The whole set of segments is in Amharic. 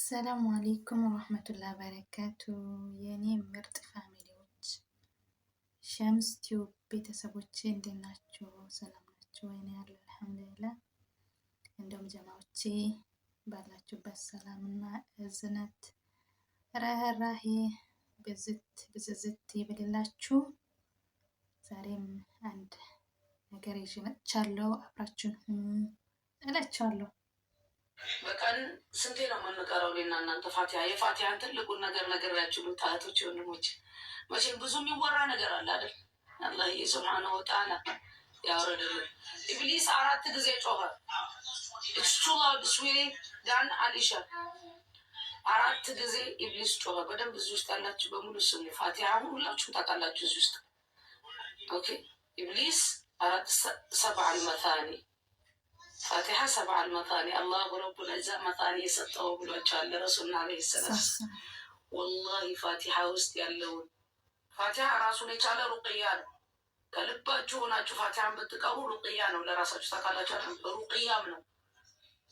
ሰላም አለይኩም ወራህመቱላሂ ወበረካቱ። የኔ ምርጥ ፋሚሊዎች ሸምስ ቲዩብ ቤተሰቦቼ እንዴት ናችሁ? ሰላም ናችሁ? ወይኔ ያለ አልሐምዱሊላህ። እንደውም ጀማዎቼ ባላችሁበት ሰላምና እዝነት ርህራሄ ብዝዝት ይብልላችሁ። ዛሬም አንድ ነገር ይዤ መጥቻለሁ። አብራችሁን እላችኋለሁ። በቀን ስንቴ ነው የምንቀረው? እኔና እናንተ ፋቲሃ የፋቲሃን ትልቁን ነገር ነገራችሁ እህቶቼ ወንድሞቼ። መቼም ብዙ የሚወራ ነገር አለ አይደል? አላህ ሱብሓነሁ ወተዓላ ያወረደልን። ኢብሊስ 4 ጊዜ ጮኸ። እሱላ ብስዊሌ ዳን አሊሻ 4 ጊዜ ኢብሊስ ጮኸ። በደንብ እዚህ ውስጥ ያላችሁ በሙሉ ስሙ። ፋቲሃ ሁላችሁም ታውቃላችሁ እዚህ ውስጥ ኦኬ። ኢብሊስ 7 አልመታኒ ፋቲሃ 7 አልመታኒ አላሁ ረቡል ዒዛ መታኒ የሰጠው ብሏቸዋል ረሱልና ዓለይሂ ሰላም። ወላሂ ፋቲሃ ውስጥ ያለውን ፋቲሃ ራሱን የቻለ ሩቅያ ነው። ከልባችሁ ሆናችሁ ፋቲሃን ብትቀሩ ሩቅያ ነው። ለራሳችሁ ታውቃላችሁ። ሩቅያም ነው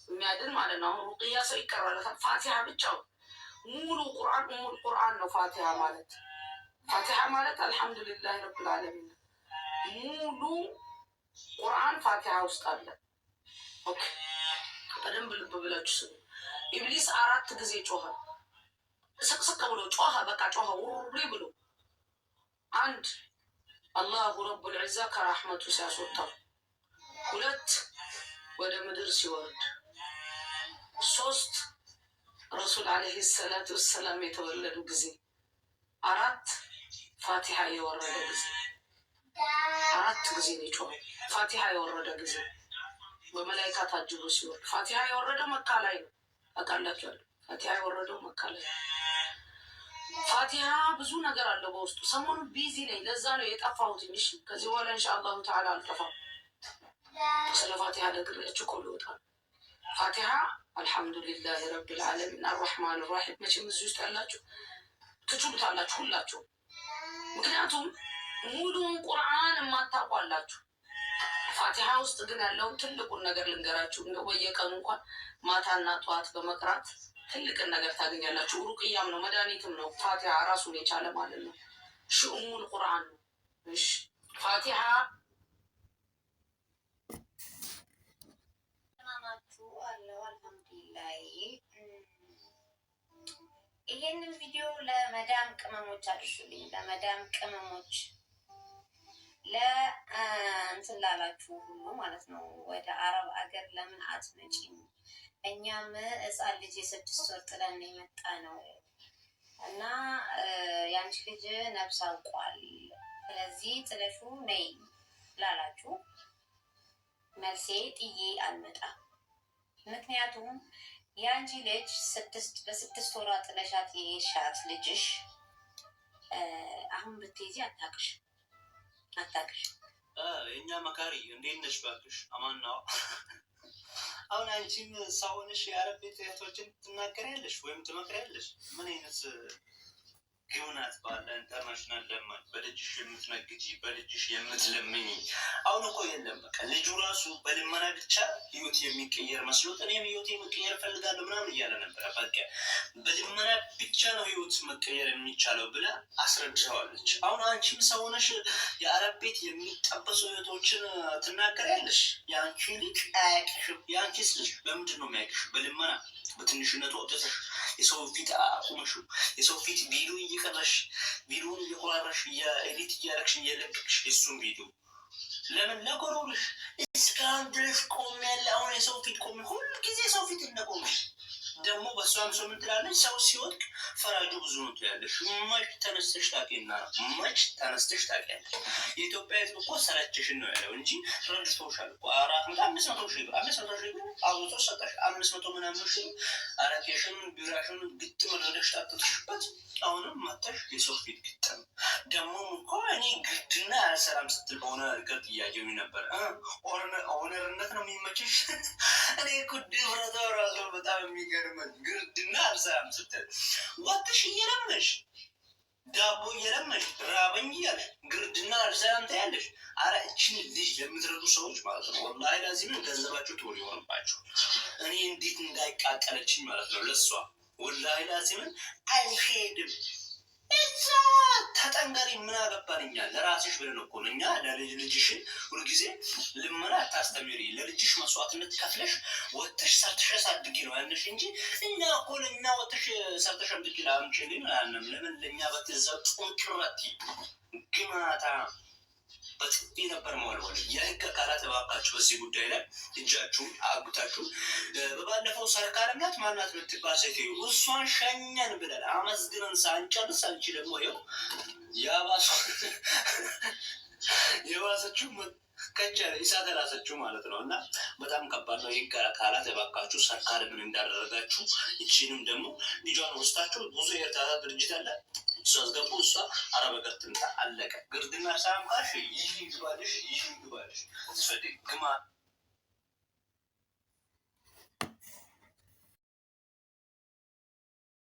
የሚያድን ማለት ነው። አሁን ሩቅያ ሰው ይቀራለታል። ፋቲሃ ብቻው ሙሉ ቁርአን ሙሉ ቁርአን ነው ፋቲሃ ማለት። ፋቲሃ ማለት አልሐምዱሊላህ ረብል ዓለሚን ሙሉ ቁርአን ፋቲሃ ውስጥ አለ። ኦኬ በደንብ ልብ ብላችሁ ስሙ። ኢብሊስ 4 ጊዜ ጮኸ። ስቅስቅ ብሎ ጮኸ። በቃ ጮኸ ውሪ ብሎ። 1 አላሁ ረቡል ዒዛ ከራህመቱ ሲያስወጣው፣ 2 ወደ ምድር ሲወርድ፣ 3 ረሱል ዓለይሂ ሰላቱ ወሰላም የተወለዱ ጊዜ፣ 4 ፋቲሃ የወረደ ጊዜ። 4 ጊዜ ነው ጮኸ ፋቲሃ የወረደ ጊዜ በመላይካ ታጅቦ ሲወርድ። ፋቲሃ የወረደው መካ ላይ ነው ታውቃላችሁ። ፋቲሃ የወረደው መካ ላይ ነው። ፋቲሃ ብዙ ነገር አለው በውስጡ። ሰሞኑን ቢዚ ነኝ፣ ለዛ ነው የጠፋሁት። እሺ ከዚህ በኋላ ኢንሻአላሁ ተዓላ አልጠፋም። ስለ ፋቲሃ ነግሬያችሁ እኮ ልወጣ። ፋቲሃ አልሐምዱሊላህ ረቢል ዓለሚን አርረሕማን ራሒም። መቼም እዚህ ውስጥ ያላችሁ ትችሉታላችሁ ሁላችሁ። ምክንያቱም ሙሉውን ቁርአን የማታውቋላችሁ። ፋቲሃ ውስጥ ግን ያለውን ትልቁን ነገር ልንገራችሁ። እንደው በየቀኑ እንኳን ማታና ጠዋት በመቅራት ትልቅን ነገር ታገኛላችሁ። ሩቅያም ነው መድኃኒትም ነው። ፋቲሃ ራሱን የቻለ ማለት ነው። ኡሙል ቁርአን ነው። እሺ ፋቲሃ ናችሁ አለው። አልሐምዱሊላህ። ይሄንን ቪዲዮ ለመዳም ቅመሞች አድርሱልኝ። ለመዳም ቅመሞች ለእንትን ላላችሁ ሁሉ ማለት ነው። ወደ አረብ አገር ለምን አትመጪም? እኛም ሕፃን ልጅ የ6 ወር ጥለን የመጣ ነው እና ያንቺ ልጅ ነፍስ አውቋል፣ ስለዚህ ጥለሹ ነይ ላላችሁ መልሴ ጥዬ አልመጣም። ምክንያቱም ያንቺ ልጅ በ6 ወሯ ጥለሻት የሻት ልጅሽ አሁን ብትይዚ አታቅሽ የእኛ መካሪ እንዴት ነሽ? ባክሽ አማን ነው። አሁን አንቺም ሰውንሽ የአረብ ቤት እህቶችን ትናገሪያለሽ ወይም ትመክሪያለሽ? ምን አይነት ግብናት ባለ ኢንተርናሽናል ለማኝ በልጅሽ የምትነግጂ በልጅሽ የምትለምኝ። አሁን እኮ የለም በቃ ልጁ ራሱ በልመና ብቻ ህይወት የሚቀየር መስሎት እኔም ህይወት መቀየር እፈልጋለሁ ምናምን እያለ ነበረ። በቃ በልመና ብቻ ነው ህይወት መቀየር የሚቻለው ብላ አስረድተዋለች። አሁን አንቺም ሰውነሽ የአረብ ቤት የሚጠበሱ እህቶችን ትናገሪያለሽ። የአንቺ ልጅ አያውቅሽም። የአንቺስ ልጅ በምንድን ነው የሚያውቅሽ? በልመና በትንሽነቱ ወጥተሽ የሰው ፊት አቁመሽው የሰው ፊት ቪዲዮ እየቀረሽ ቪዲዮን እየቆራረሽ የኤዲት እያደረግሽ እየለቀቅሽ የሱን ቪዲዮ ለምን ለጎሮልሽ እስካሁን ድረስ ቆም ያለ አሁን የሰው ፊት ቆም ሁሉ ጊዜ ሰው ፊት እንደቆምሽ ደግሞ በሷም ሰው ምን ትላለች? ሰው ሲወድቅ ፈራጁ ብዙ ነው ትላለሽ። መች ተነስተሽ ታውቂና መች ተነስተሽ ታውቂያለሽ? የኢትዮጵያ ህዝብ እኮ ሰለችሽን ነው ያለው እንጂ ረድቶሻል እኮ 500 ሺህ ብር አውጥቶ ሰጠሽ። 500 ምናምን ሺህ አረቄሽን ቢራሽን ግጥም ረደሽ ታጥተሽበት አሁንም መተሽ የሰው ፊት ግጥም። ደግሞ እኮ እኔ ግድና አልሰራም ስትል በሆነ እርቀት ጥያቄው ነበር። ኦነርነት ነው የሚመችሽ? እኔ እኮ ድፍረቷ ራሱ በጣም የሚገርም ግርድና አልሰራም ስትል ወጥሽ እየለመሽ ዳቦ እየለመሽ ራበኝ እያለሽ ግርድና አልሰራም ትያለሽ። አረ እችን ልጅ ለምትረዱ ሰዎች ማለት ነው ወላሂ ላዚምን ገንዘባችሁ ትሆን ይሆንባችሁ። እኔ እንዴት እንዳይቃጠለችኝ ማለት ነው ለሷ ወላሂ ላዚምን አልሄድም። እዛ ተጠንቀሪ። ምን አገባን እኛ? ለራስሽ ብለን እኮ ነው። እኛ ለልጅሽን ሁልጊዜ ልመና አታስተምሪ። ለልጅሽ መስዋዕትነት ከፍለሽ ወጥተሽ ሰርተሽ አሳድጊ ነው ያልንሽ እንጂ እኛ እኮ ለእኛ ወጥተሽ ሰርተሽ አምጥቂ ላምችልን አያንም። ለምን ለእኛ በትዛው ጥንቅረት ግማታ በጥፊ ነበር መወልወል። የህግ አካላት እባካችሁ በዚህ ጉዳይ ላይ እጃችሁን አጉታችሁ። በባለፈው ሰርካለምናት ማናት የምትባል ሴትዮ እሷን ሸኘን ብለን አመስግነን ሳንጨርስ አንቺ ደግሞ ይኸው የባሰችው ከቻ ኢሳት ራሰችው ማለት ነው። እና በጣም ከባድ ነው። የህግ አካላት እባካችሁ ሰርካለምን እንዳደረጋችሁ ይቺንም ደግሞ ልጇን ወስዳችሁ ብዙ የእርዳታ ድርጅት አለ እሱ አስገቡ። እሷ አረብ ሀገር ትምጣ። አለቀ። ግርድና ሳምቃሽ ይህ ግባልሽ ግማ